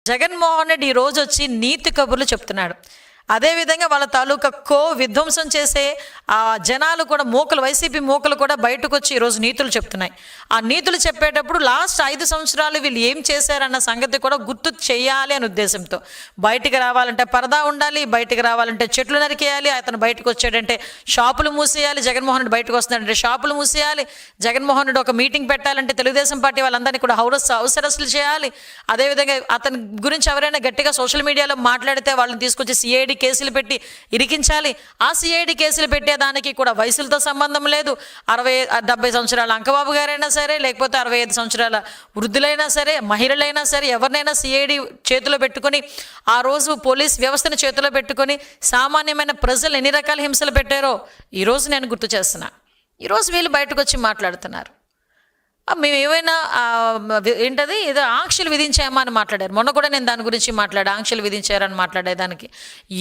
జగన్మోహన్ రెడ్డి ఈ రోజు వచ్చి నీతి కబుర్లు చెప్తున్నాడు. అదేవిధంగా వాళ్ళ తాలూకా విధ్వంసం చేసే ఆ జనాలు కూడా వైసీపీ మూకలు కూడా బయటకు వచ్చి ఈరోజు నీతులు చెప్తున్నాయి. ఆ నీతులు చెప్పేటప్పుడు లాస్ట్ 5 సంవత్సరాలు వీళ్ళు ఏం చేశారన్న సంగతి కూడా గుర్తు చేయాలి అనే ఉద్దేశంతో బయటికి రావాలంటే పరదా ఉండాలి, బయటికి రావాలంటే చెట్లు నరికేయాలి, అతను బయటకు వచ్చాడంటే షాపులు మూసేయాలి, జగన్మోహన్ రెడ్డి బయటకు వస్తున్నాడంటే షాపులు మూసేయాలి, జగన్మోహన్ రెడ్డి ఒక మీటింగ్ పెట్టాలంటే తెలుగుదేశం పార్టీ వాళ్ళందరినీ కూడా హౌస్ అరెస్టులు చేయాలి. అదేవిధంగా అతని గురించి ఎవరైనా గట్టిగా సోషల్ మీడియాలో మాట్లాడితే వాళ్ళని తీసుకొచ్చి సిఐడి కేసులు పెట్టి ఇరికించాలి. ఆ సిఐడి కేసులు పెట్టేదానికి కూడా వయసులతో సంబంధం లేదు. 60-70 సంవత్సరాల అంకబాబు గారైనా సరే, లేకపోతే 65 సంవత్సరాల వృద్ధులైనా సరే, మహిళలైనా సరే, ఎవరినైనా సిఐడి చేతిలో పెట్టుకొని ఆ రోజు పోలీస్ వ్యవస్థను చేతిలో పెట్టుకొని సామాన్యమైన ప్రజలు ఎన్ని రకాల హింసలు పెట్టారో ఈరోజు నేను గుర్తు చేస్తున్నా. ఈరోజు వీళ్ళు బయటకు వచ్చి మాట్లాడుతున్నారు. మేము ఏమైనా ఏంటది ఏదో ఆంక్షలు విధించామా అని మాట్లాడారు. మొన్న కూడా నేను దాని గురించి ఆంక్షలు విధించారని మాట్లాడేదానికి.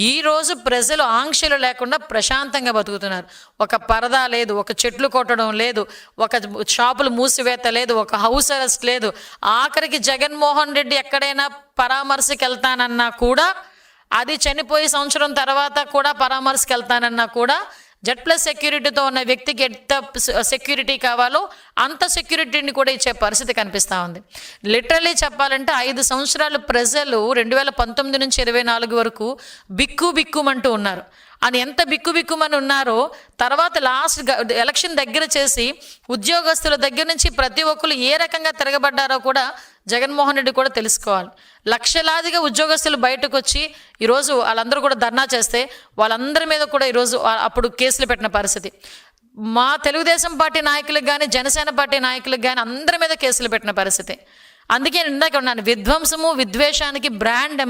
ఈరోజు ప్రజలు ఆంక్షలు లేకుండా ప్రశాంతంగా బతుకుతున్నారు. ఒక పరదా లేదు, ఒక చెట్లు కొట్టడం లేదు, ఒక షాపులు మూసివేత లేదు, ఒక హౌస్ అరెస్ట్ లేదు. ఆఖరికి జగన్మోహన్ రెడ్డి ఎక్కడైనా పరామర్శకి వెళ్తానన్నా కూడా, అది చనిపోయి సంవత్సరం తర్వాత కూడా పరామర్శకి వెళ్తానన్నా కూడా Z+ సెక్యూరిటీతో ఉన్న వ్యక్తికి ఎంత సెక్యూరిటీ కావాలో అంత సెక్యూరిటీని కూడా ఇచ్చే పరిస్థితి కనిపిస్తూ ఉంది. లిటరలీ చెప్పాలంటే 5 సంవత్సరాలు ప్రజలు 2019 నుంచి 24 వరకు బిక్కుమంటూ ఉన్నారు. అని ఎంత బిక్కుమని ఉన్నారో తర్వాత లాస్ట్ ఎలక్షన్ దగ్గర చేసి ఉద్యోగస్తుల దగ్గర నుంచి ప్రతి ఒక్కరు ఏ రకంగా తిరగబడ్డారో కూడా జగన్మోహన్ రెడ్డి కూడా తెలుసుకోవాలి. లక్షలాదిగా ఉద్యోగస్తులు బయటకు వచ్చి ఈరోజు వాళ్ళందరూ కూడా ధర్నా చేస్తే వాళ్ళందరి మీద కూడా ఈరోజు అప్పుడు కేసులు పెట్టిన పరిస్థితి. మా తెలుగుదేశం పార్టీ నాయకులకు కానీ, జనసేన పార్టీ నాయకులకు కానీ అందరి మీద కేసులు పెట్టిన పరిస్థితి. అందుకే ఇందాక ఉన్నాను, విధ్వంసము విద్వేషానికి బ్రాండ్